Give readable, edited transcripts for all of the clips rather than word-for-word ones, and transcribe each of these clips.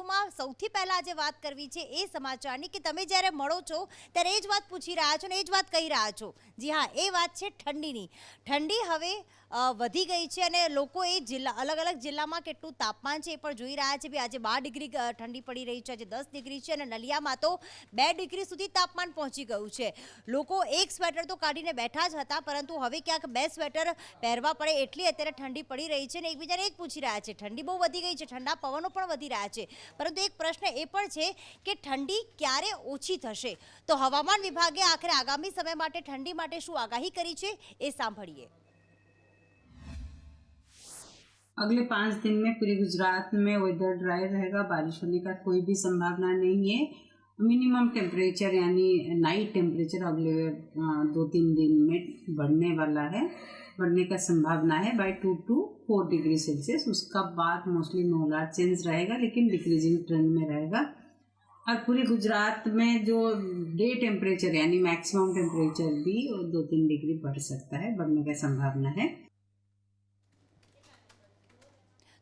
વિડીયોમાં સૌથી પહેલાં આજે વાત કરવી છે એ સમાચારની કે તમે જ્યારે મળો છો ત્યારે એ જ વાત પૂછી રહ્યા છો ને એ જ વાત કહી રહ્યા છો। જી હા, એ વાત છે ઠંડીની। ઠંડી હવે વધી ગઈ છે અને લોકો એ જિલ્લા અલગ અલગ જિલ્લામાં કેટલું તાપમાન છે એ પણ જોઈ રહ્યા છે। આજે 12 ડિગ્રી ઠંડી પડી રહી છે, આજે 10 ડિગ્રી છે અને નલિયામાં તો 2 ડિગ્રી સુધી તાપમાન પહોંચી ગયું છે। લોકો એક સ્વેટર તો કાઢીને બેઠા જ હતા, પરંતુ હવે ક્યાંક 2 સ્વેટર પહેરવા પડે એટલી અત્યારે ઠંડી પડી રહી છે અને એકબીજાને એ જ પૂછી રહ્યા છે। ઠંડી બહુ વધી ગઈ છે, ઠંડા પવનો પણ વધી રહ્યા છે, પરંતુ એક પ્રશ્ન એ પણ છે કે ઠંડી ક્યારે ઓછી થશે? તો હવામાન વિભાગે આખરે આગામી સમય માટે ઠંડી માટે શું આગાહી કરી છે એ સાંભળીએ। अगले 5 दिन में पूरे गुजरात में वेदर ड्राई रहेगा, बारिश होने का कोई भी संभावना नहीं है। मिनिमम टेम्परेचर यानी नाइट टेम्परेचर अगले 2-3 दिन में बढ़ने वाला है, बढ़ने का संभावना है बाय 2 to 4 डिग्री सेल्सियस। उसका बाद मोस्टली नॉर्मल चेंज रहेगा, लेकिन डिक्रीजिंग ट्रेंड में रहेगा। और पूरे गुजरात में जो डे टेम्परेचर यानी मैक्सिमम टेम्परेचर भी 2-3 डिग्री बढ़ सकता है, बढ़ने का संभावना है।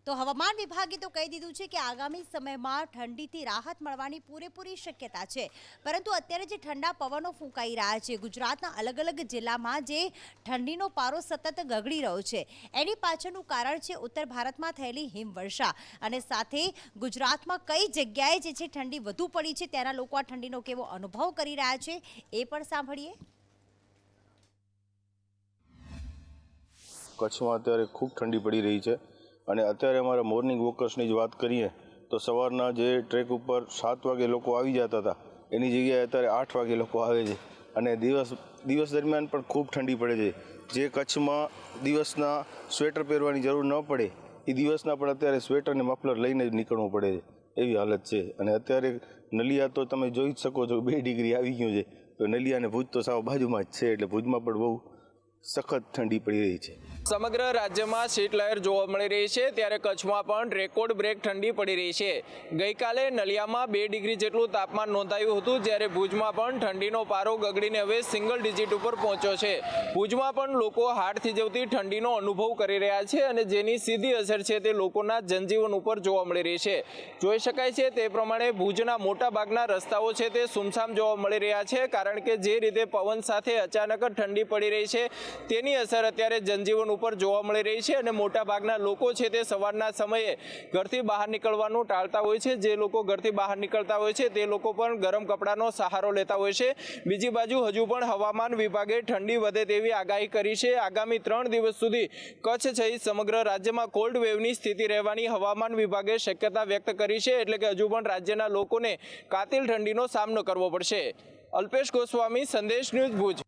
तो हवामान विभागे तो कही दीधुं छे कि आगामी समय में ठंडी थी राहत मळवानी पूरेपूरी शक्यता है, परंतु अत्यारे जे ठंडा पवनों फूंकाई रह्या छे, गुजरातना अलग अलग जिल्ला में जे ठंडीनो पारो सतत गगड़ी रह्यो छे, एनी पाछळनुं कारण छे उत्तर भारत में थयेली हिमवर्षा अने साथे गुजरात में कई जग्याए जे छे ठंडी वधु पड़ी छे, त्याना लोको आ ठंडीनो केवो अनुभव करी रह्या छे ए पण सांभळीए। कच्छमां अत्यारे खूब ठंडी पड़ी रही है અને અત્યારે અમારા મોર્નિંગ વોકર્સની જ વાત કરીએ તો સવારના જે ટ્રેક ઉપર 7 વાગે લોકો આવી જતા હતા એની જગ્યાએ અત્યારે 8 વાગે લોકો આવે છે અને દિવસ દરમિયાન પણ ખૂબ ઠંડી પડે છે। જે કચ્છમાં દિવસના સ્વેટર પહેરવાની જરૂર ન પડે એ દિવસના પણ અત્યારે સ્વેટર અને મફલર લઈને જ નીકળવું પડે છે એવી હાલત છે। અને અત્યારે નલિયા તો તમે જોઈ જ શકો છો 2 ડિગ્રી આવી ગયું છે, તો નલિયા અને ભુજ તો સાવ બાજુમાં જ છે, એટલે ભુજમાં પણ બહુ સખત ઠંડી પડી રહી છે। સમગ્ર રાજ્યમાં શીતલહેર જોવા મળી રહી છે, ત્યારે કચ્છમાં પણ રેકોર્ડ બ્રેક ઠંડી પડી રહી છે। ગઈકાલે નલિયામાં 2 ડિગ્રી જેટલું તાપમાન નોંધાયું હતું, જ્યારે ભુજમાં પણ ઠંડીનો પારો ગગડીને હવે સિંગલ ડિજિટ ઉપર પહોંચ્યો છે। ભુજમાં પણ લોકો હાડ થીજવતી ઠંડીનો અનુભવ કરી રહ્યા છે અને જેની સીધી અસર છે તે લોકોના જનજીવન ઉપર જોવા મળી રહી છે। જોઈ શકાય છે તે પ્રમાણે ભુજના મોટાભાગના રસ્તાઓ છે તે સુમસામ જોવા મળી રહ્યા છે, કારણ કે જે રીતે પવન સાથે અચાનક જ ઠંડી પડી રહી છે તેની અસર અત્યારે જનજીવન ઉપર જોવા મળી રહી છે અને મોટા ભાગના લોકો છે તે સવારના સમયે ઘરથી બહાર નીકળવાનું ટાળતા હોય છે। જે લોકો ઘરથી બહાર નીકળતા હોય છે તે લોકો પણ ગરમ કપડાનો સહારો લેતા હોય છે। બીજી બાજુ હજુ પણ હવામાન વિભાગે ઠંડી વધે તેવી આગાહી કરી છે। આગામી 3 દિવસ સુધી કચ્છ સહિત સમગ્ર રાજ્યમાં કોલ્ડ વેવની સ્થિતિ રહેવાની હવામાન વિભાગે શક્યતા વ્યક્ત કરી છે, એટલે કે હજુ પણ રાજ્યના લોકોને કાતિલ ઠંડીનો સામનો કરવો પડશે। અલ્પેશ ગોસ્વામી, સંદેશ ન્યૂઝ, ભુજ।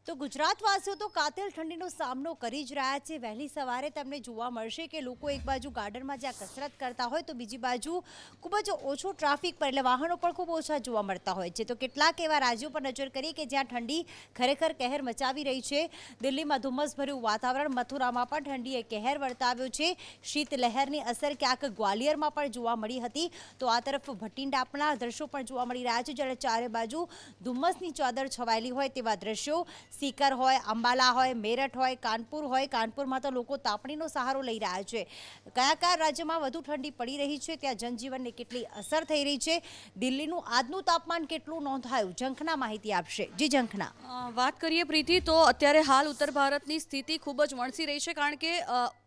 तो गुजरातवासीओ तो कातिल ठंडीनो सामनो करी ज रह्या छे। वहेली सवारे तमने जोवा मळशे के लोको एक बाजू गार्डन में ज्यां कसरत करता होय तो बीजी बाजू खूब ज ओछो ट्राफिक पर एटले वाहनों पण खूब ओछा जोवा मळता होय छे। तो केटलाक एवा राज्यों पर नजर करीए के ज्यां ठंडी खरेखर कहर मचावी रही छे। दिल्ली में धुम्मसभर्युं वातावरण, मथुरामां पण ठंडीए कहर वर्ताव्यो छे। शीतलहेरनी असर क्यांक ग्वालियर में पण जोवा मळी हती, तो आ तरफ भटींडापना दृश्यो पण जोवा मळी रह्या छे, ज्यारे चारे बाजू धुम्मसनी चादर छवायेली होय तेवा दृश्यो सीकर होय, अंबाला होय, मेरठ होय, कानपुर में तो लोग तापणीनो सहारो लई रह्या छे। कया राज्य में वधु ठंडी पड़ी रही है, त्या जनजीवन ने केटली असर थई रही है, दिल्लीनुं आजनुं तापमान केटलुं नोंधायुं, झंखना माहिती आपशे। जी झंखना, बात करिए प्रीति तो अत्यारे हाल उत्तर भारतनी स्थिति खूब ज वणसी रही है, कारण के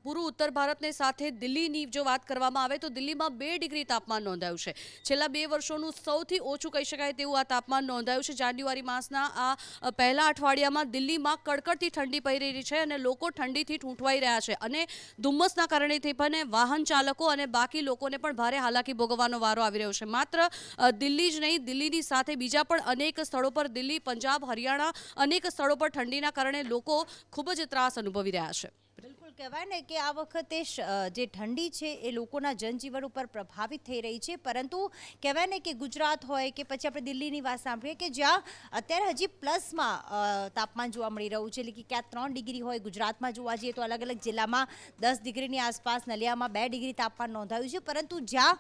पूरु उत्तर भारत ने साथे दिल्लीनी जो बात करवामां आवे तो दिल्ली में 2 डिग्री तापमान नोंधायुं छे। छेल्ला 2 वर्षोनुं सौथी ओछुं कही शकाय तेवुं आ तापमान नोंधायुं छे। जान्युआरी मासना आ पहला अठवाडियामां दिल्ली में कड़कड़ती ठंडी पड़ी रही है और लोग ठंडी थी ठूंठवाई रह्या छे अने धुम्मसना कारणे थी पण वाहन चालको और बाकी लोकोने पण भारे हालाकी भोगवવાનો वारो आवी रह्यो छे। मात्र दिल्ली ज नहीं, दिल्लीनी साथे बीजा पण अनेक स्थळों पर, दिल्ली, पंजाब, हरियाणा अनेक स्थळों पर ठंडीना कारणे लोको खूब ज त्रास अनुभवी रह्या छे। बिल्कुल कहेवाय ने कि आ वखते जे ठंडी है ए लोकोना जनजीवन पर प्रभावित थई रही है, परंतु कहेवाय ने कि गुजरात होय के पछी आपणे दिल्लीनी वात सांभळीए के ज्यां अत्यारे हजी प्लस में तापमान जोवा मळी रह्युं छे, એટલે કે ક્યાં 3 ડિગ્રી હોય, ગુજરાતમાં જોવા જઈએ તો અલગ અલગ જિલ્લામાં 10 ડિગ્રીની આસપાસ, નલિયામાં 2 ડિગ્રી તાપમાન નોંધાયું છે, પરંતુ જ્યાં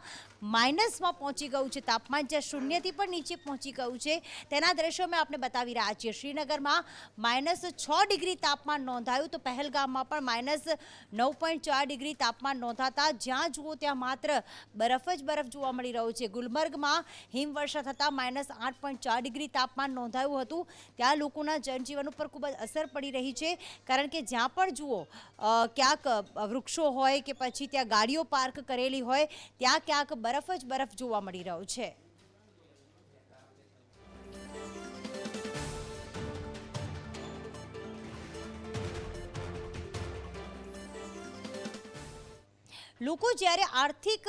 માઇનસમાં પહોંચી ગયું છે તાપમાન, જ્યાં શૂન્યથી પણ નીચે પહોંચી ગયું છે તેના દ્રશ્યો મેં આપણે બતાવી રહ્યા છીએ। શ્રીનગરમાં -6 ડિગ્રી તાપમાન નોંધાયું, તો પહેલગામમાં પણ -9.4 તાપમાન નોંધાતા જ્યાં જુઓ ત્યાં માત્ર બરફ જ બરફ જોવા મળી રહ્યો છે. ગુલમર્ગમાં હિમવર્ષા થતાં -8.4 તાપમાન નોંધાયું હતું. ત્યાં લોકોના જનજીવન ઉપર ખૂબ જ અસર પડી રહી છે, કારણ કે જ્યાં પણ જુઓ ક્યાંક વૃક્ષો હોય કે પછી ત્યાં ગાડીઓ પાર્ક કરેલી હોય ત્યાં ક્યાંક બરફ જ બરફ જોવા મળી રહ્યો છે. લોકો જ્યારે આર્થિક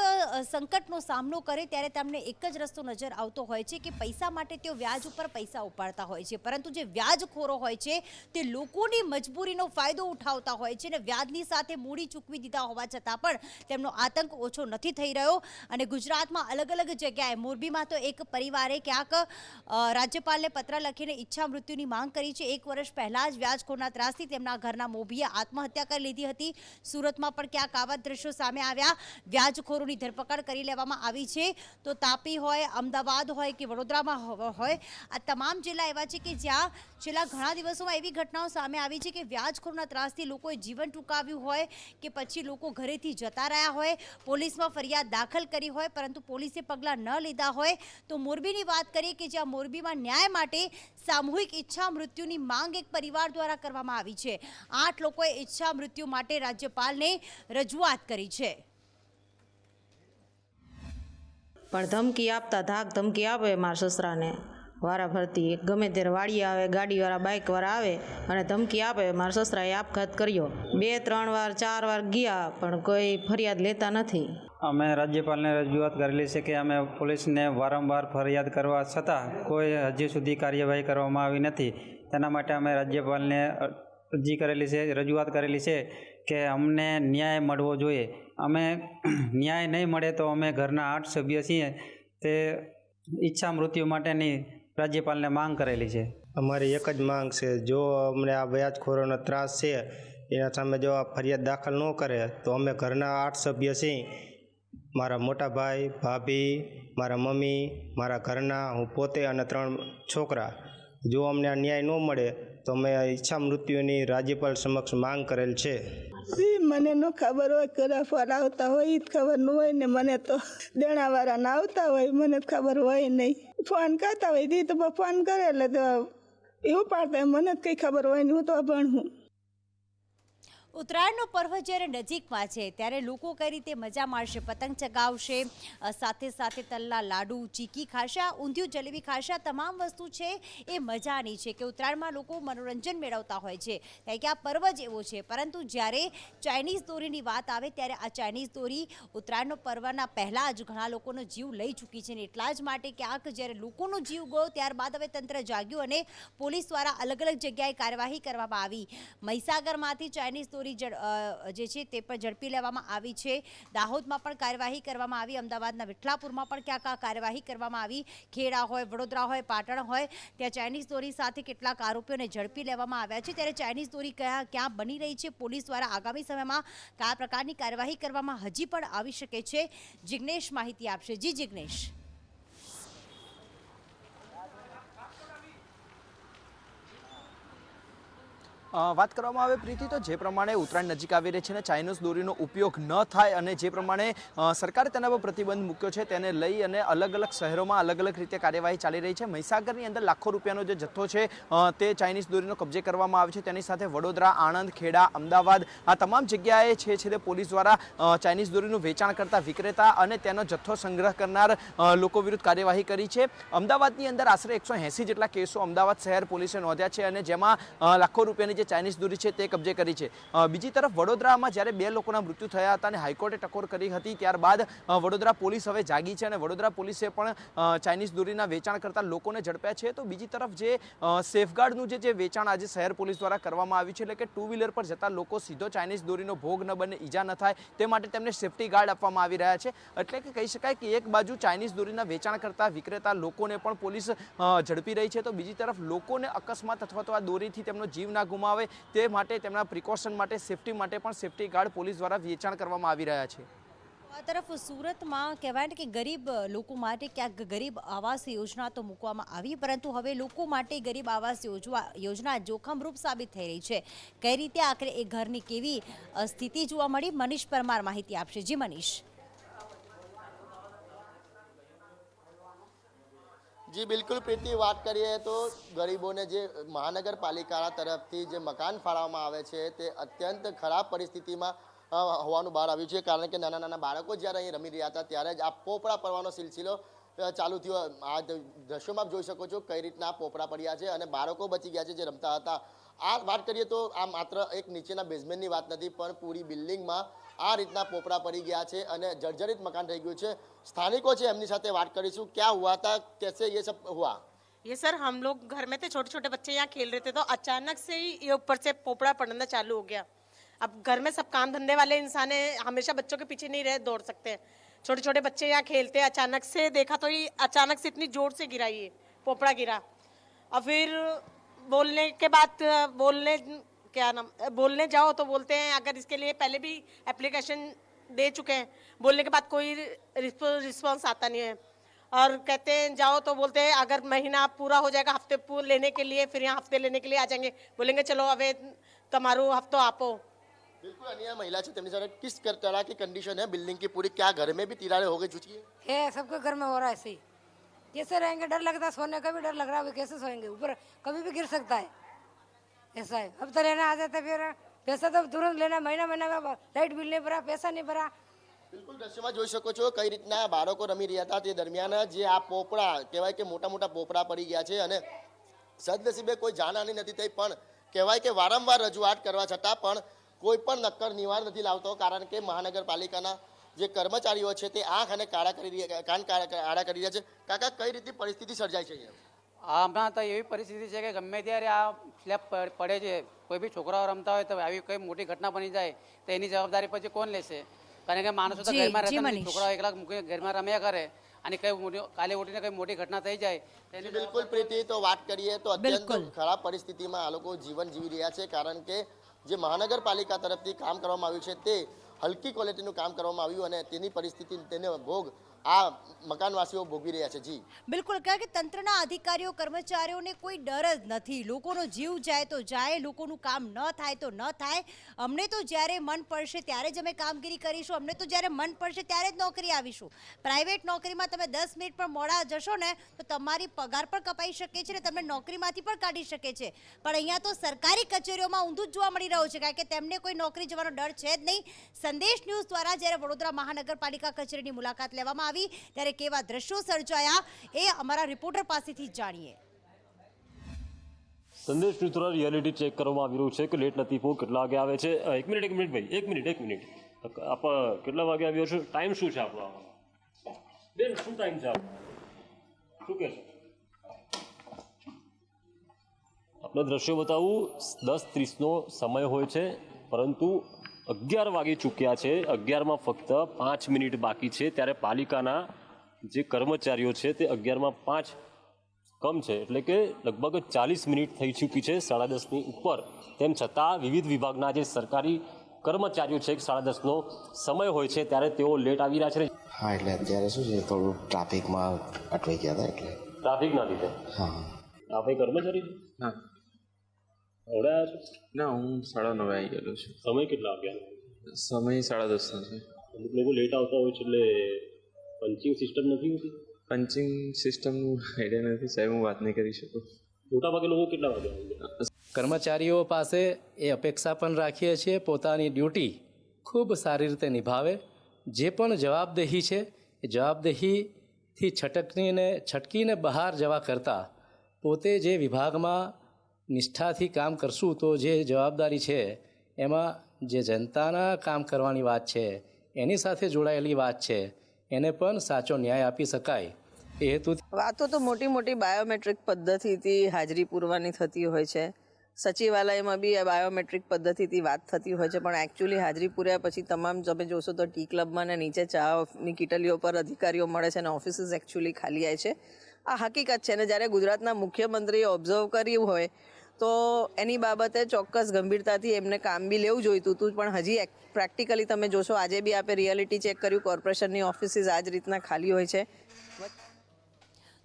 સંકટનો સામનો કરે ત્યારે તેમને એક જ રસ્તો નજર આવતો હોય છે કે પૈસા માટે તેઓ વ્યાજ ઉપર પૈસા ઉપાડતા હોય છે, પરંતુ જે વ્યાજખોરો હોય છે તે લોકોની મજબૂરીનો ફાયદો ઉઠાવતા હોય છે અને વ્યાજની સાથે મૂડી ચૂકવી દીધા હોવા છતાં પણ તેમનો આતંક ઓછો નથી થઈ રહ્યો. અને ગુજરાતમાં અલગ અલગ જગ્યાએ, મોરબીમાં તો એક પરિવારે ક્યાંક રાજ્યપાલને પત્ર લખીને ઈચ્છા મૃત્યુની માંગ કરી છે. 1 વર્ષ પહેલાં જ વ્યાજખોરના ત્રાસથી તેમના ઘરના મોભીએ આત્મહત્યા કરી લીધી હતી. સુરતમાં પણ ક્યાંક આવા દ્રશ્યો સામે આવ્યા. વ્યાજખોરોની ધરપકડ કરી લેવામાં આવી છે. તો તાપી હોય, અમદાવાદ હોય કે વડોદરામાં હોય, આ તમામ જિલ્લા એવા છે કે જ્યાં છેલ્લા ઘણા દિવસોમાં એવી ઘટનાઓ સામે આવી છે કે વ્યાજખોરના ત્રાસથી લોકોએ જીવન ટૂંકાવ્યું હોય કે પછી લોકો ઘરેથી જતા રહ્યા હોય, પોલીસમાં ફરિયાદ દાખલ કરી હોય પરંતુ પોલીસે પગલાં ન લીધા હોય. તો મોરબીની વાત કરીએ કે જ્યાં મોરબીમાં ન્યાય માટે સામૂહિક ઈચ્છા મૃત્યુની માંગ એક પરિવાર દ્વારા કરવામાં આવી છે. 8 લોકોએ ઈચ્છા મૃત્યુ માટે રાજ્યપાલને રજૂઆત કરી છે. પણ ધમકી આપતા ધાક ધમકી આપે મારા સસરાને વારા ફરતી. ગમે ત્યારે વાડી આવે, ગાડીવાળા બાઇકવાળા આવે અને ધમકી આપે. મારા સસરાએ આપઘાત કર્યો. 2-3 વાર 4 વાર ગયા પણ કોઈ ફરિયાદ લેતા નથી. અમે રાજ્યપાલને રજૂઆત કરેલી છે કે અમે પોલીસને વારંવાર ફરિયાદ કરવા છતાં કોઈ હજી સુધી કાર્યવાહી કરવામાં આવી નથી. તેના માટે અમે રાજ્યપાલને અરજી કરેલી છે, રજૂઆત કરેલી છે કે અમને ન્યાય મળવો જોઈએ. અમે ન્યાય નહીં મળે તો અમે ઘરના 8 સભ્ય છીએ તે ઈચ્છા મૃત્યુ માટેની રાજ્યપાલને માંગ કરેલી છે. અમારી એક જ માંગ છે, જો અમને આ વ્યાજખોરોનો ત્રાસ છે એના સામે જો આ ફરિયાદ દાખલ ન કરે તો અમે ઘરના 8 સભ્ય છીએ. મારા મોટા ભાઈ, ભાભી, મારા મમ્મી, મારા ઘરના, હું પોતે અને 3 છોકરા. જો અમને આ ન્યાય ન મળે તો અમે ઈચ્છા મૃત્યુની રાજ્યપાલ સમક્ષ માંગ કરેલ છે. મને ન ખબર હોય, કરા ફોન આવતા હોય એ જ ખબર ન હોય ને. મને તો દેણાવાળા ના આવતા હોય, મને જ ખબર હોય નહીં. ફોન કરતા હોય દી તો ફોન કરે એટલે તો એવું પાડતા, મને જ કંઈ ખબર હોય નહીં. હું તો અભણ હું. ઉત્તરાયણનો પર્વ જ્યારે નજીકમાં છે ત્યારે લોકો કઈ રીતે મજા માણશે, પતંગ ચગાવશે, સાથે સાથે તલના લાડુ, ચીકી ખાશે, ઊંધિયું જલેબી ખાશે. આ તમામ વસ્તુ છે એ મજાની છે કે ઉત્તરાયણમાં લોકો મનોરંજન મેળવતા હોય છે, કારણ કે આ પર્વ જ એવો છે. પરંતુ જ્યારે ચાઇનીઝ દોરીની વાત આવે ત્યારે આ ચાઇનીઝ દોરી ઉત્તરાયણનો પર્વના પહેલાં જ ઘણા લોકોનો જીવ લઈ ચૂકી છે ને એટલા જ માટે ક્યાંક જ્યારે લોકોનો જીવ ગયો ત્યારબાદ હવે તંત્ર જાગ્યું અને પોલીસ દ્વારા અલગ અલગ જગ્યાએ કાર્યવાહી કરવામાં આવી. મહીસાગરમાંથી ચાઇનીઝ દોરી જે છે તે પણ ઝડપી લેવામાં આવી છે. દાહોદમાં પણ કાર્યવાહી કરવામાં આવી. અમદાવાદના વિઠલાપુરમાં પણ ક્યાંક આ કાર્યવાહી કરવામાં આવી. ખેડા હોય, વડોદરા હોય, પાટણ હોય, ત્યાં ચાઇનીઝ દોરી સાથે કેટલાક આરોપીઓને ઝડપી લેવામાં આવ્યા છે. ત્યારે ચાઇનીઝ દોરી ક્યાં બની રહી છે, પોલીસ દ્વારા આગામી સમયમાં કયા પ્રકારની કાર્યવાહી કરવામાં હજી પણ આવી શકે છે, જિગ્નેશ માહિતી આપશે. જી જિગ્નેશ. વાત કરવામાં આવે પ્રીતિ તો જે પ્રમાણે ઉત્તરાયણ નજીક આવી રહી છે અને ચાઇનીઝ દોરીનો ઉપયોગ ન થાય અને જે પ્રમાણે સરકારે તેના પર પ્રતિબંધ મૂક્યો છે તેને લઈ અને અલગ અલગ શહેરોમાં અલગ અલગ રીતે કાર્યવાહી ચાલી રહી છે. મહીસાગરની અંદર લાખો રૂપિયાનો જે જથ્થો છે તે ચાઇનીઝ દોરીનો કબજે કરવામાં આવે છે. તેની સાથે વડોદરા, આણંદ, ખેડા, અમદાવાદ આ તમામ જગ્યાએ છે તે પોલીસ દ્વારા ચાઇનીઝ દોરીનું વેચાણ કરતા વિક્રેતા અને તેનો જથ્થો સંગ્રહ કરનાર લોકો વિરુદ્ધ કાર્યવાહી કરી છે. અમદાવાદની અંદર આશરે 180 જેટલા કેસો અમદાવાદ શહેર પોલીસે નોંધ્યા છે અને જેમાં લાખો રૂપિયાની ચાઇનીઝ દોરી છે તે કબજે કરી છે. બીજી તરફ વડોદરામાં જ્યારે 2 લોકોના મૃત્યુ થયા હતા અને હાઈકોર્ટે ટકોર કરી હતી ત્યારબાદ વડોદરા પોલીસ હવે જાગી છે અને વડોદરા પોલીસે પણ ચાઇનીઝ દોરીના વેચાણ કરતા લોકોને ઝડપ્યા છે. તો બીજી તરફ જે સેફગાર્ડનું જે વેચાણ આજે શહેર પોલીસ દ્વારા કરવામાં આવ્યું છે, એટલે કે 2 વ્હીલર પર જતા લોકો સીધો ચાઇનીઝ દોરીનો ભોગ ન બને, ઈજા ન થાય તે માટે તેમને સેફટી ગાર્ડ આપવામાં આવી રહ્યા છે. એટલે કે કહી શકાય કે એક બાજુ ચાઇનીઝ દોરીના વેચાણ કરતા વિક્રેતા લોકોને પણ પોલીસ ઝડપી રહી છે, તો બીજી તરફ લોકોને અકસ્માત અથવા તો આ દોરીથી તેમનો જીવ ના ગુમાવે તે માટે તેમના પ્રિકોશન માટે, સેફટી માટે પણ સેફટી ગાર્ડ પોલીસ દ્વારા વેચાણ કરવામાં આવી રહ્યા છે. આ તરફ સુરતમાં કહેવાય ને કે ગરીબ લોકો માટે ક્યાંક ગરીબ આવાસ યોજના તો મૂકવામાં આવી, પરંતુ હવે લોકો માટે ગરીબ આવાસ યોજના જોખમરૂપ સાબિત થઈ રહી છે. કઈ રીતે આખરે એ ઘરની કેવી સ્થિતિ જોવા મળી, મનીષ પરમાર માહિતી આપશે. જી મનીષ. જી બિલકુલ પ્રીતિ, વાત કરીએ તો ગરીબોને જે મહાનગરપાલિકા તરફથી જે મકાન ફાળવવામાં આવે છે તે અત્યંત ખરાબ પરિસ્થિતિમાં હોવાનું બહાર આવ્યું છે, કારણ કે નાના નાના બાળકો જ્યારે અહીં રમી રહ્યા હતા ત્યારે જ આ પોપડા પડવાનો સિલસિલો ચાલુ થયો. આ દ્રશ્યોમાં આપ જોઈ શકો છો કઈ રીતના આ પોપડા પડ્યા છે અને બાળકો બચી ગયા છે જે રમતા હતા. આ વાત કરીએ તો આ માત્ર એક નીચેના બેઝમેન્ટની વાત નથી, પણ પૂરી બિલ્ડિંગમાં આ રીતના પોપડા પડી ગયા છે અને જર્જરિત મકાન થઈ ગયું છે. સ્થાનિકો છે એમની સાથે વાત કરીશું, ક્યાં હુઆ था, कैसे ये सब हुआ? ये सर हम लोग घर में थे, छोटे छोटे बच्चे यहाँ खेल रहे थे तो अचानक से ही ये ऊपर से पोपड़ा पड़ना चालू हो गया. अब घर में सब काम धंधे वाले इंसान है, हमेशा बच्चों के पीछे नहीं रह दौड़ सकते हैं. छोटे छोटे बच्चे यहाँ खेलते हैं, अचानक से देखा तो ये अचानक से इतनी जोर से गिरा, ये पोपड़ा गिरा. और फिर बोलने के बाद बोलने जाओ तो बोलते हैं अगर इसके लिए पहले भी एप्लीकेशन दे चुके हैं, बोलने के बाद कोई रिस्पॉन्स आता नहीं है. और कहते हैं जाओ तो बोलते हैं अगर महीना पूरा हो जाएगा हफ्ते लेने के लिए, फिर यहाँ हफ्ते लेने के लिए आ जाएंगे, बोलेंगे चलो अब तुम्हारू हफ्तो आपो. बिल्कुल अन्य महिला है तेमनी साथ किस तरह की कंडीशन है बिल्डिंग की पूरी, क्या घर में भी तिराड़े हो गई चुकी है? सबके घर में हो रहा है ऐसे ही. कैसे रहेंगे, डर लगता है, सोने का भी डर लग रहा है, कैसे सोएंगे, ऊपर कभी भी गिर सकता है. ऐसा है. अब तो लेना आ जाता, फिर पैसा तो तुरंत लेना, महीना महीना का लाइट बिल नहीं भरा, पैसा नहीं भरा. બિલકુલ દ્રશ્યમાં જોઈ શકો છો કઈ રીતના બાળકો રમી રહ્યા હતા તે દરમિયાન જે આ પોપડા કહેવાય કે મોટા મોટા પોપડા પડી ગયા છે અને સદનસીબે કોઈ જાનહાની નથી થઈ, પણ કહેવાય કે વારંવાર રજૂઆત કરવા છતાં પણ કોઈ પણ નક્કર નિવારણ નથી લાવતો, કારણ કે મહાનગરપાલિકાના જે કર્મચારીઓ છે તે આંખ અને કાન આડા કરી રહ્યા છે. કાકા કઈ રીતની પરિસ્થિતિ સર્જાય છે અહીંયા? હમણાં તો એવી પરિસ્થિતિ છે કે ગમે ત્યારે આ સ્લેબ પડે છે, કોઈ બી છોકરાઓ રમતા હોય તો આવી કોઈ મોટી ઘટના બની જાય તો એની જવાબદારી પછી કોણ લેશે? કારણ કે માણસો તો ઘરમાં રહેતા નથી, છોકરાઓ એકલા મૂકીને ઘરમાં રમ્યા કરે અને કઈ કાલે ઉઠીને કઈ મોટી ઘટના થઈ જાય. બિલકુલ પ્રીતિ, તો વાત કરીએ તો અત્યંત ખરાબ પરિસ્થિતિમાં આ લોકો જીવન જીવી રહ્યા છે, કારણ કે જે મહાનગરપાલિકા તરફથી કામ કરવામાં આવ્યું છે તે હલકી ક્વોલિટીનું કામ કરવામાં આવ્યું અને તેની પરિસ્થિતિ તેને ભોગ આ મકાનવાસીઓ ભોગવી રહ્યા છે. જી બિલકુલ, કારણ કે તંત્રના અધિકારીઓ કર્મચારીઓને કોઈ ડર જ નથી. લોકોનો જીવ જાય તો જાય, લોકોનું કામ ન થાય તો ન થાય. અમને તો જ્યારે મન પડશે ત્યારે જ અમે કામગીરી કરીશું, અમને તો જ્યારે મન પડશે ત્યારે જ નોકરી આવીશું. પ્રાઇવેટ નોકરીમાં તમે 10 મિનિટ પણ મોડા જશો ને તો તમારી પગાર પણ કપાઈ શકે છે ને તમને નોકરીમાંથી પણ કાઢી શકે છે. પણ અહીંયા તો સરકારી કચેરીઓમાં ઊંધું જ જોવા મળી રહ્યું છે, કારણ કે તેમને કોઈ નોકરી જવાનો ડર છે જ નહીં. સંદેશ ન્યૂઝ દ્વારા જ્યારે વડોદરા મહાનગરપાલિકા કચેરીની મુલાકાત લેવામાં આવી ત્યારે કેવા દ્રશ્યો સર્જાયા એ અમારા રિપોર્ટર પાસેથી જાણીએ. સંદેશ ન્યૂઝ દ્વારા રિયાલિટી ચેક કરવામાં આવી રહ્યું છે કે લેટ લતીફો કેટલા વાગે આવે છે. એક મિનિટ ભાઈ, એક મિનિટ આપ કેટલા વાગે આવ્યો છો? ટાઈમ શું છે આપણો? બેન શું ટાઈમ છે આપણો? શું કહેશો? આપણે દ્રશ્યો બતાવું. 10:30નો સમય હોય છે, પરંતુ 11 વાગી ચૂક્યા છે. 11માં ફક્ત 5 મિનિટ બાકી છે, ત્યારે પાલિકાના જે કર્મચારીઓ છે તે 11માં 5 કમ છે, એટલે કે લગભગ 40 મિનિટ થઈ ચૂકી છે, 10:30ની ઉપર. તેમ છતાં વિવિધ વિભાગના જે સરકારી કર્મચારીઓ છે 10:30નો સમય હોય છે ત્યારે તેઓ લેટ આવી રહ્યા છે. હા, એટલે અત્યારે શું છે, થોડું ટ્રાફિકમાં અટવાઈ ગયા હતા, એટલે ટ્રાફિકના લીધે. હા, આ ભાઈ કર્મચારી? હા. આવડે આવ્યા છો? ના, હું 9:30 આવી ગયેલો છું. સમય કેટલા વાગ્યાનો? સમય 10:30નો છે. અમુક લોકો લેટ આવતા હોય છે, એટલે પંચિંગ સિસ્ટમ નથી હોતી? પંચિંગ સિસ્ટમનું આઈડિયા નથી સાહેબ, હું વાત નહીં કરી શકું. મોટાભાગે લોકો કેટલા વાગે આવે? કર્મચારીઓ પાસે એ અપેક્ષા પણ રાખીએ છીએ પોતાની ડ્યુટી ખૂબ સારી રીતે નિભાવે. જે પણ જવાબદેહી છે એ જવાબદેહીથી છટકીને બહાર જવા કરતાં પોતે જે વિભાગમાં નિષ્ઠાથી કામ કરશું તો જે જવાબદારી છે એમાં જે જનતાના કામ કરવાની વાત છે એની સાથે જોડાયેલી વાત છે એને પણ સાચો ન્યાય આપી શકાય એ હેતુથી. વાતો તો મોટી મોટી બાયોમેટ્રિક પદ્ધતિથી હાજરી પૂરવાની થતી હોય છે, સચિવાલયમાં બી આ બાયોમેટ્રિક પદ્ધતિથી વાત થતી હોય છે, પણ એકચ્યુઅલી હાજરી પૂર્યા પછી તમામ તમે જોશો તો ટી ક્લબમાં ને નીચે ચાની કીટલીઓ પર અધિકારીઓ મળે છે અને ઓફિસીસ એકચ્યુઅલી ખાલી જાય છે. આ હકીકત છે ને જ્યારે ગુજરાતના મુખ્યમંત્રીએ ઓબ્ઝર્વ કર્યું હોય તો એની બાબતે ચોક્કસ ગંભીરતાથી એમને કામ બી લેવું જોઈતું હતું, પણ હજી પ્રેક્ટિકલી તમે જોશો આજે બી આપણે રિયાલિટી ચેક કર્યું, કોર્પોરેશનની ઓફિસીસ આ જ રીતના ખાલી હોય છે.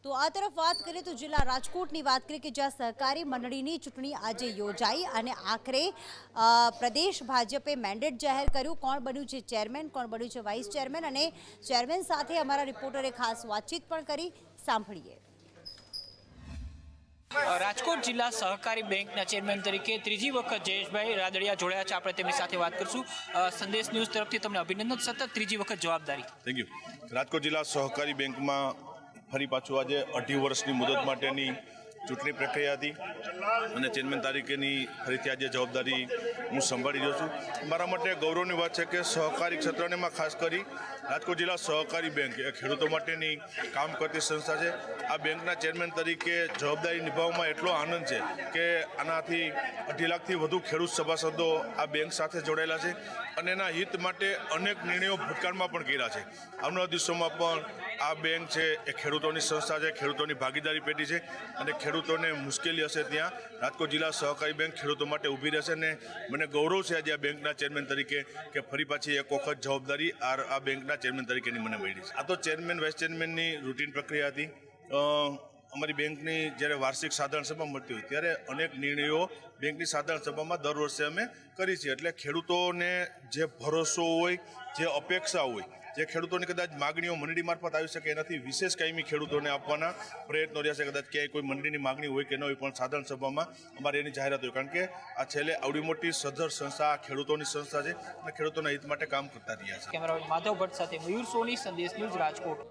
તો આ તરફ વાત કરીએ તો જિલ્લા રાજકોટની વાત કરીએ કે જ્યાં સહકારી મંડળીની ચૂંટણી આજે યોજાઈ અને આખરે પ્રદેશ ભાજપે મેન્ડેટ જાહેર કર્યું. કોણ બન્યું છે ચેરમેન, કોણ બન્યું છે વાઇસ ચેરમેન, અને ચેરમેન સાથે અમારા રિપોર્ટરે ખાસ વાતચીત પણ કરી. સાંભળીએ. રાજકોટ જિલ્લા સહકારી બેંકના ચેરમેન તરીકે ત્રીજી વખત જયેશભાઈ રાદડિયા જોડાયા છે. આપણે તેમની સાથે વાત કરશું. સંદેશ ન્યૂઝ તરફથી તમને અભિનંદન, સતત ત્રીજી વખત જવાબદારી. Thank you. રાજકોટ જિલ્લા સહકારી બેંકમાં ફરી પાછું આજે 18 વર્ષની મુદત માટેની ચૂંટણી પ્રક્રિયા હતી અને ચેરમેન તરીકેની ફરીથી આજે જવાબદારી હું સંભાળી રહ્યો છું. મારા માટે ગૌરવની વાત છે કે સહકારી ક્ષેત્રને ખાસ કરી રાજકોટ જિલ્લા સહકારી બેંક એ ખેડૂતો માટેની કામ કરતી સંસ્થા છે. આ બેંકના ચેરમેન તરીકે જવાબદારી નિભાવવામાં એટલો આનંદ છે કે આનાથી 2.5 લાખથી વધુ ખેડૂત સભાસદો આ બેંક સાથે જોડાયેલા છે અને એના હિત માટે અનેક નિર્ણયો ભૂતકાળમાં પણ કર્યા છે. આવનારા દિવસોમાં પણ આ બેંક છે એ ખેડૂતોની સંસ્થા છે, ખેડૂતોની ભાગીદારી પેઢી છે અને ખેડૂતોને મુશ્કેલી હશે ત્યાં રાજકોટ જિલ્લા સહકારી બેંક ખેડૂતો માટે ઊભી રહેશે. અને મને ગૌરવ છે આજે આ બેંકના ચેરમેન તરીકે કે ફરી પાછી એક વખત જવાબદારી આ બેંકના ચેરમેન તરીકેની મને મળી છે. આ તો ચેરમેન વાઇસ ચેરમેનની રૂટીન પ્રક્રિયા હતી. અમારી બેંકની જ્યારે વાર્ષિક સાધારણ સભા મળતી હોય ત્યારે અનેક નિર્ણયો બેંકની સાધારણ સભામાં દર વર્ષે અમે કરી છીએ. એટલે ખેડૂતોને જે ભરોસો હોય, જે અપેક્ષા હોય, જે ખેડૂતોની કદાચ માગણીઓ મંડળી મારફત આવી શકે એનાથી વિશેષ કાયમી ખેડૂતોને આપવાના પ્રયત્નો રહ્યા છે. કદાચ ક્યાંય કોઈ મંડળીની માગણી હોય કે ન હોય પણ સાધારણ સભામાં અમારે એની જાહેરાત હોય, કારણ કે આ છેલ્લે આવડી મોટી સધર સંસ્થા ખેડૂતોની સંસ્થા છે અને ખેડૂતોના હિત માટે કામ કરતા રહ્યા છે. કેમેરામેન માધવ ભટ્ટ સાથે મયુર સોની, સંદેશ ન્યૂઝ, રાજકોટ.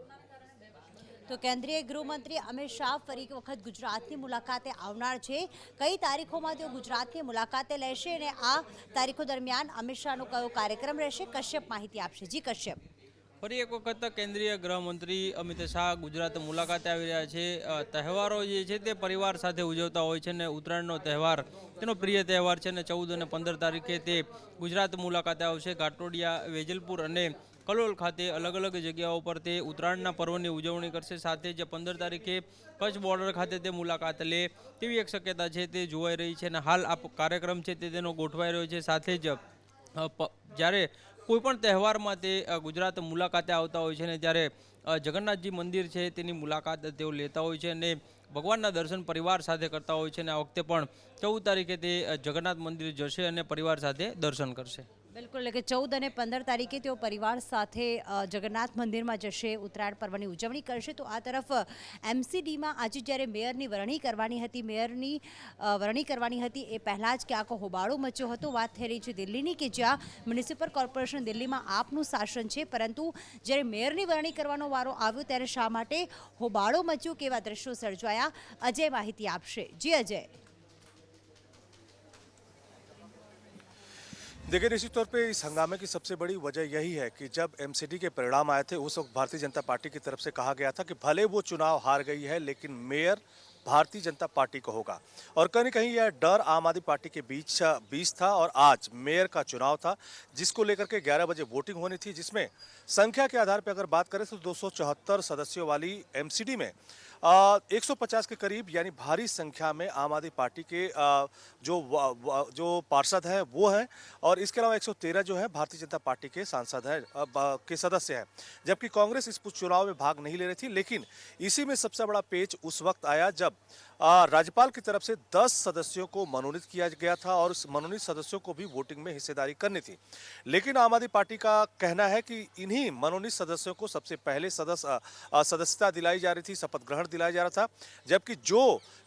તો કેન્દ્રીય ગૃહમંત્રી અમિત શાહ ફરી એક વખત ગુજરાતની મુલાકાતે આવનાર છે. કઈ તારીખોમાં તેઓ ગુજરાતની મુલાકાતે લેશે અને આ તારીખો દરમિયાન અમિત શાહનો કયો કાર્યક્રમ રહેશે? કશ્યપ માહિતી આપશે. જી કશ્યપ. ફરી એક વખત કેન્દ્રીય ગૃહમંત્રી અમિત શાહ ગુજરાત મુલાકાતે આવી રહ્યા છે. તહેવારો જે છે તે પરિવાર સાથે ઉજવતા હોય છે ને ઉત્તરાયણનો તહેવાર તેનો પ્રિય તહેવાર છે ને 14 અને 15 તારીખે તે ગુજરાત મુલાકાતે આવશે. ઘાટોડિયા, વેજલપુર અને કલોલ ખાતે અલગ અલગ જગ્યાઓ પર તે ઉત્તરાયણના પર્વની ઉજવણી કરશે. સાથે જ 15 તારીખે કચ્છ બોર્ડર ખાતે તે મુલાકાત લે તેવી એક શક્યતા છે તે જોવાઈ રહી છે અને હાલ આ કાર્યક્રમ છે તેનો ગોઠવાઈ રહ્યો છે. સાથે જ જ્યારે કોઈપણ તહેવારમાં તે ગુજરાત મુલાકાતે આવતા હોય છે ને ત્યારે જગન્નાથજી મંદિર છે તેની મુલાકાત તેઓ લેતા હોય છે અને ભગવાનના દર્શન પરિવાર સાથે કરતા હોય છે અને આ વખતે પણ 14 તારીખે તે જગન્નાથ મંદિર જશે અને પરિવાર સાથે દર્શન કરશે. બિલકુલ, એટલે કે 14 અને 15 તારીખે તેઓ પરિવાર સાથે જગન્નાથ મંદિરમાં જશે, ઉત્તરાયણ પર્વની ઉજવણી કરશે. તો આ તરફ MCDમાં આજે જ્યારે મેયરની વરણી કરવાની હતી એ પહેલાં જ ક્યાંક હોબાળો મચ્યો હતો. વાત થઈ રહી છે દિલ્હીની, કે જ્યાં મ્યુનિસિપલ કોર્પોરેશન દિલ્હીમાં આપનું શાસન છે, પરંતુ જ્યારે મેયરની વરણી કરવાનો વારો આવ્યો ત્યારે શા માટે હોબાળો મચ્યો, કેવા દ્રશ્યો સર્જાયા? અજય માહિતી આપશે. જી અજય. देखिए, निश्चित तौर पे इस हंगामे की सबसे बड़ी वजह यही है कि जब MCD के परिणाम आए थे उस वक्त भारतीय जनता पार्टी की तरफ से कहा गया था कि भले वो चुनाव हार गई है लेकिन मेयर भारतीय जनता पार्टी को होगा, और कहीं न कहीं यह डर आम आदमी पार्टी के बीच था. और आज मेयर का चुनाव था जिसको लेकर के 11 बजे वोटिंग होनी थी, जिसमें संख्या के आधार पर अगर बात करें तो 274 सदस्यों वाली MCD में 150 के करीब यानी भारी संख्या में आम आदमी पार्टी के जो पार्षद हैं वो हैं, और इसके अलावा 113 जो है भारतीय जनता पार्टी के सांसद हैं के सदस्य हैं. जबकि कांग्रेस इस चुनाव में भाग नहीं ले रही थी. लेकिन इसी में सबसे बड़ा पेच उस वक्त आया जब राज्यपाल की तरफ से 10 सदस्यों को मनोनीत किया गया था और उस मनोनीत सदस्यों को भी वोटिंग में हिस्सेदारी करनी थी. लेकिन आम आदमी पार्टी का कहना है कि इन्हीं मनोनीत सदस्यों को सबसे पहले सदस्यता दिलाई जा रही थी, शपथ ग्रहण दिलाया जा रहा था, जबकि जो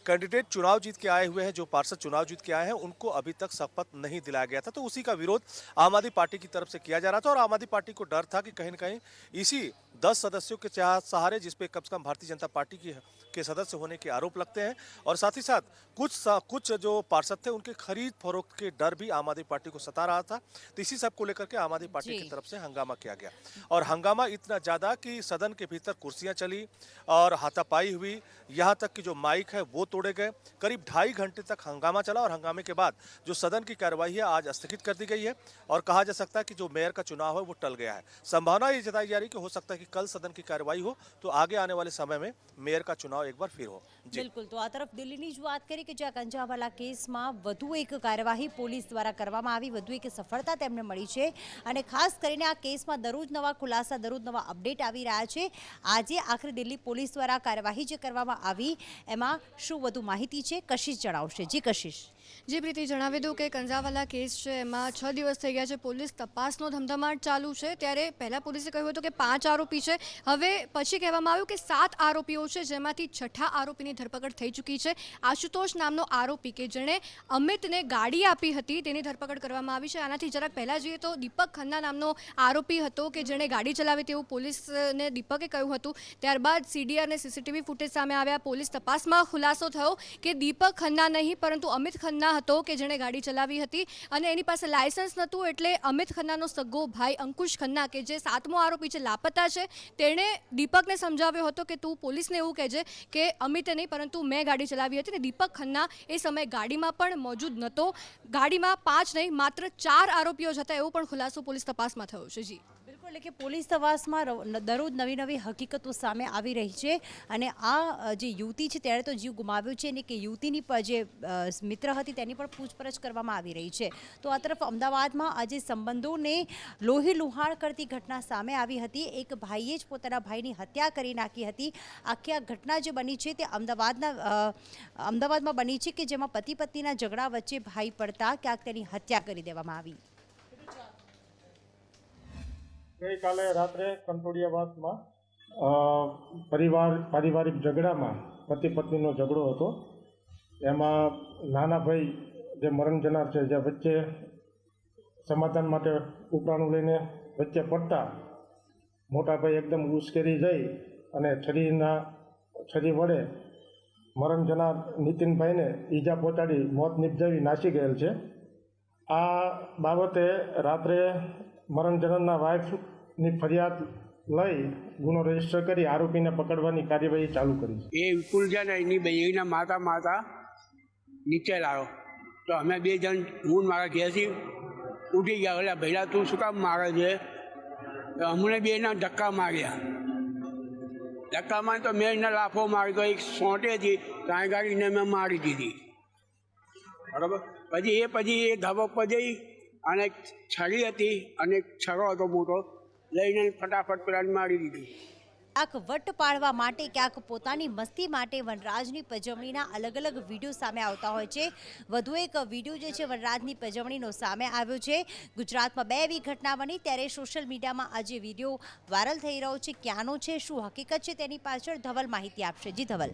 कैंडिडेट चुनाव जीत के आए हुए हैं, जो पार्षद चुनाव जीत के आए हैं, उनको अभी तक शपथ नहीं दिलाया गया था. तो उसी का विरोध आम आदमी पार्टी की तरफ से किया जा रहा था और आम आदमी पार्टी को डर था कि कहीं न कहीं इसी 10 सदस्यों के सहारे, जिसपे कम से कम भारतीय जनता पार्टी के सदस्य होने के आरोप लगते हैं, और साथ ही साथ कुछ जो पार्षद थे उनके खरीद फरोख्त के डर भी आम आदमी पार्टी को सता रहा था. तो इसी सब को लेकर के आम आदमी पार्टी की तरफ से हंगामा किया गया, और हंगामा इतना ज्यादा कि सदन के भीतर कुर्सियां चली और हाथापाई खड़ी हुई, यहाँ तक कि जो माइक है वो तोड़े गए। करीब 2.5 घंटे तक हंगामा चला और हंगामे के बाद जो सदन की कार्यवाही है आज स्थगित कर दी गई है और कहा जा सकता है कि जो मेयर का चुनाव है वो टल गया है। संभावना ये जताई जा रही कि हो सकता है कि कल सदन की कार्यवाही हो तो आगे आने वाले समय में मेयर का चुनाव एक बार फिर हो। બિલકુલ, તો આ તરફ દિલ્હીની જ વાત કરી કે જ્યાં કંજાવાલા કેસમાં વધુ એક કાર્યવાહી પોલીસ દ્વારા કરવામાં આવી, વધુ એક સફળતા તેમને મળી છે અને ખાસ કરીને આ કેસમાં દરરોજ નવા ખુલાસા, દરરોજ નવા અપડેટ આવી રહ્યા છે। આજે આખરે દિલ્હી પોલીસ દ્વારા કાર્યવાહી જે કરવામાં આવી એમાં શું વધુ માહિતી છે, કશિશ જણાવશે। જી કશિશ। જે પ્રીતિ જણાવી દઉં કે કંજાવાલા કેસ છે એમાં 6 દિવસ થઈ ગયા છે, પોલીસ તપાસનો ધમધમાટ ચાલુ છે। ત્યારે પહેલાં પોલીસે કહ્યું હતું કે 5 આરોપી છે, હવે પછી કહેવામાં આવ્યું કે 7 આરોપીઓ છે, જેમાંથી 6થા આરોપીની ધરપકડ થઈ ચૂકી છે। આશુતોષ નામનો આરોપી કે જેણે અમિતને ગાડી આપી હતી તેની ધરપકડ કરવામાં આવી છે। આનાથી જરાક પહેલાં જોઈએ તો દીપક ખન્ના નામનો આરોપી હતો કે જેણે ગાડી ચલાવી તેવું પોલીસને દીપકે કહ્યું હતું। ત્યારબાદ સીડીઆર અને સીસીટીવી ફૂટેજ સામે આવ્યા। પોલીસ તપાસમાં ખુલાસો થયો કે દીપક ખન્ના નહીં પરંતુ અમિત ખન્ના હતો કે જેણે ગાડી ચલાવી હતી અને એની પાસે લાયસન્સ નહોતું, એટલે અમિત ખન્નાનો સગો ભાઈ અંકુશ ખન્ના કે જે 7મો આરોપી છે, લાપતા છે, તેણે દીપકને સમજાવ્યો હતો કે તું પોલીસને એવું કહેજે કે અમિતે નહીં પરંતુ મેં ગાડી ચલાવી હતી। ને દીપક ખન્ના એ સમયે ગાડીમાં પણ મોજૂદ નહોતો। ગાડીમાં 5 નહીં માત્ર 4 આરોપીઓ જ હતા, એવો પણ ખુલાસો પોલીસ તપાસમાં થયો છે। જી બિલકુલ, એટલે કે પોલીસ તપાસમાં દરરોજ નવી નવી હકીકતો સામે આવી રહી છે અને આ જે યુવતી છે તેણે તો જીવ ગુમાવ્યો છે અને કે યુવતીની જે મિત્ર હતી તેની પણ પૂછપરછ કરવામાં આવી રહી છે। તો આ તરફ અમદાવાદમાં આજે સંબંધોને લોહી લુહાણ કરતી ઘટના સામે આવી હતી। એક ભાઈએ જ પોતાના ભાઈની હત્યા કરી નાખી હતી। આખી આ ઘટના જે બની છે તે અમદાવાદમાં બની છે કે જેમાં પતિ પત્નીના ઝઘડા વચ્ચે ભાઈ પડતા ક્યાંક તેની હત્યા કરી દેવામાં આવી। ગઈકાલે રાત્રે કંટોડિયાવાસમાં પારિવારિક ઝઘડામાં પતિ પત્નીનો ઝઘડો હતો। એમાં નાના ભાઈ જે મરણ જનાર છે, જે વચ્ચે સમાધાન માટે ઉપરાણું લઈને વચ્ચે પડતા મોટા ભાઈ એકદમ ઉશ્કેરી જઈ અને છરી વડે મરણ જનાર નીતિનભાઈને ઈજા પહોંચાડી મોત નિપજાવી નાસી ગયેલ છે। આ બાબતે રાત્રે મરણ જનારના વાઇફની ફરિયાદ લઈ ગુનો રજીસ્ટર કરી આરોપીને પકડવાની કાર્યવાહી ચાલુ કરી છે। એ વિપુલ છે ને એની બહેનીના માતા નીચે લાવ્યો તો અમે 2 જણ હું મારા ઘેરથી ઉઠી ગયા, એટલે ભૈલા તું શું કામ મારે છે? અમને 2ના ધક્કા માર્યા। ધક્કા મારી તો મેં એને લાફો મારી તો એક સોંટેથી કાંઈ ગાડીને મેં મારી દીધી, બરાબર। પછી એ ધાબા પર જઈ અને છરી હતી અને છરો હતો મોટો, લઈને ફટાફટ પેલાને મારી દીધી। ક્યાંક વટ પાડવા માટે, ક્યાંક પોતાની મસ્તી માટે વનરાજની પજવણીના અલગ અલગ વિડીયો સામે આવતા હોય છે। વધુ એક વિડીયો જે છે વનરાજની પજવણીનો સામે આવ્યો છે। ગુજરાતમાં 2 એવી ઘટના બની ત્યારે સોશિયલ મીડિયામાં આજે વિડીયો વાયરલ થઈ રહ્યો છે। ક્યાંનો છે, શું હકીકત છે તેની પાછળ ધવલ માહિતી આપશે। જી ધવલ।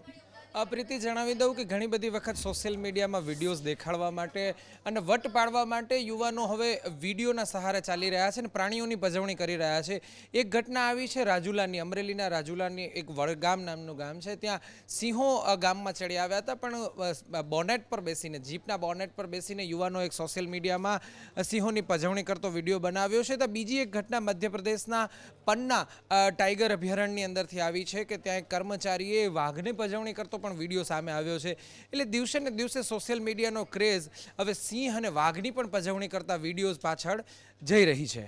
પ્રીતિ જણાવી દઉં કે ઘણી બધી વખત સોશિયલ મીડિયામાં વિડીયોઝ દેખાડવા માટે અને વટ પાડવા માટે યુવાનો હવે વિડીયોના સહારે ચાલી રહ્યા છે અને પ્રાણીઓની પજવણી કરી રહ્યા છે। એક ઘટના આવી છે રાજુલાની, અમરેલીના રાજુલાની એક વડગામ નામનું ગામ છે, ત્યાં સિંહો ગામમાં ચડી આવ્યા હતા, પણ બોનેટ પર બેસીને, જીપના બોનેટ પર બેસીને યુવાનો એક સોશિયલ મીડિયામાં સિંહોની પજવણી કરતો વિડીયો બનાવ્યો છે। તો બીજી એક ઘટના મધ્યપ્રદેશના પન્ના ટાઈગર અભયારણ્યની અંદરથી આવી છે કે ત્યાં એક કર્મચારીએ વાઘને પજવણી કરતો પણ વિડીયો સામે આવ્યો છે। એટલે દિવસે ને દિવસે સોશિયલ મીડિયાનો ક્રેઝ હવે સિંહ અને વાઘની પણ પજવણી કરતા વિડીયોઝ પાછળ જઈ રહી છે।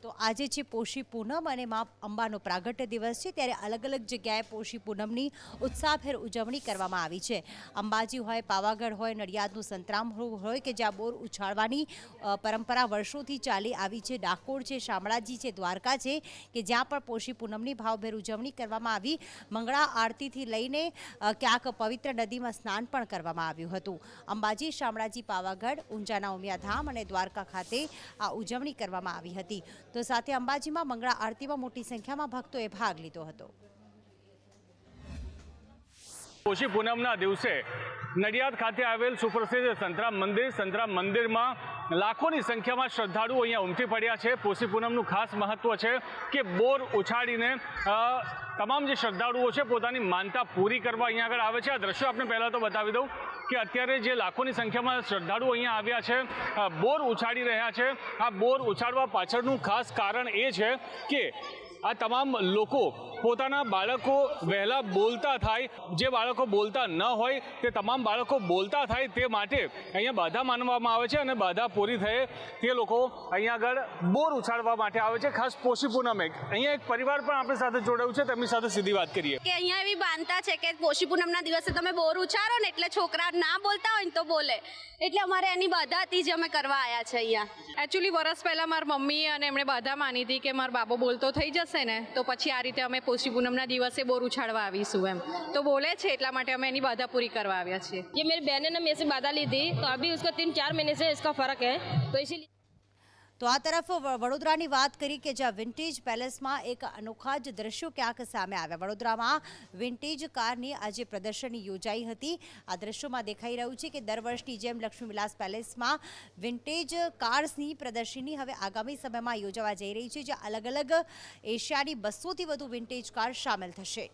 તો આજે છે પોષી પૂનમ અને મા અંબાનો પ્રાગટ્ય દિવસ છે, ત્યારે અલગ અલગ જગ્યાએ પોષી પૂનમની ઉત્સાહભેર ઉજવણી કરવામાં આવી છે। અંબાજી હોય, પાવાગઢ હોય, નડિયાદનું સંતરામ હોય કે જ્યાં બોર ઉછાળવાની પરંપરા વર્ષોથી ચાલી આવી છે, ડાકોર છે, શામળાજી છે, દ્વારકા છે કે જ્યાં પણ પોષી પૂનમની ભાવભેર ઉજવણી કરવામાં આવી। મંગળા આરતીથી લઈને ક્યાંક પવિત્ર નદીમાં સ્નાન પણ કરવામાં આવ્યું હતું। અંબાજી, શામળાજી, પાવાગઢ, ઊંઝાના ઉમિયાધામ અને દ્વારકા ખાતે આ ઉજવણી કરવામાં આવી હતી। તો સાથે અંબાજીમાં મંગળા આરતીમાં મોટી સંખ્યામાં ભક્તોએ ભાગ લીધો હતો। પોષી પૂનમના દિવસે નડિયાદ ખાતે આવેલ સુપ્રસિદ્ધ સંતરામ મંદિરમાં લાખોની સંખ્યામાં શ્રદ્ધાળુઓ અહીંયા ઉમટી પડ્યા છે। પોષી પૂનમનું ખાસ મહત્વ છે કે બોર ઉછાળીને તમામ જે શ્રદ્ધાળુઓ છે પોતાની માનતા પૂરી કરવા અહીંયા આગળ આવે છે। આ દ્રશ્યો આપણે પહેલાં તો બતાવી દઉં કે અત્યારે જે લાખોની સંખ્યામાં શ્રદ્ધાળુઓ અહીંયા આવ્યા છે, બોર ઉછાળી રહ્યા છે। આ બોર ઉછાળવા પાછળનું ખાસ કારણ એ છે કે આ તમામ લોકો પોતાના બાળકો વહેલા બોલતા થાય, જે બાળકો બોલતા ન હોય તે તમામ બાળકો બોલતા થાય તે માટે અહીંયા બાધા માનવામાં આવે છે અને બાધા પૂરી થયે તે લોકો અહીંયા આગળ બોર ઉછાળવા માટે આવે છે, ખાસ પોષી પૂનમે। અહીંયા એક પરિવાર પણ આપણી સાથે જોડાયું છે, તેમની સાથે સીધી વાત કરીએ કે અહીંયા એવી માનતા છે કે પોષી પૂનમના દિવસે તમે બોર ઉછાળો ને એટલે છોકરા ના બોલતા હોય ને તો બોલે, એટલે અમારે એની બાધા હતી જ અમે કરવા આવ્યા છે અહીંયા। એકચ્યુઅલી વર્ષ પહેલાં મારી મમ્મી અને એમણે બાધા માની હતી કે મારો બાબો બોલતો થઈ જશે ને તો પછી આ રીતે અમે પોષી પૂનમના દિવસે બોર ઉછાળવા આવીશું એમ, તો બોલે છે એટલા માટે અમે એની બાધા પૂરી કરવા આવ્યા છીએ। ये मेरी बहन ने मेरे से बाधा ली थी तो अभी उसको 3-4 महीने से इसका फर्क है तो इसीलिए। તો આ તરફ વડોદરાની વાત કરી કે જ્યાં વિન્ટેજ પેલેસમાં એક અનોખા જ દ્રશ્યો ક્યાંક સામે આવ્યા। વડોદરામાં વિન્ટેજ કારની આજે પ્રદર્શની યોજાઈ હતી। આ દ્રશ્યોમાં દેખાઈ રહ્યું છે કે દર વર્ષની જેમ લક્ષ્મી વિલાસ પેલેસમાં વિન્ટેજ કાર્સની પ્રદર્શની હવે આગામી સમયમાં યોજાવા જઈ રહી છે, જ્યાં અલગ અલગ એશિયાની 200થી વધુ વિન્ટેજ કાર સામેલ થશે।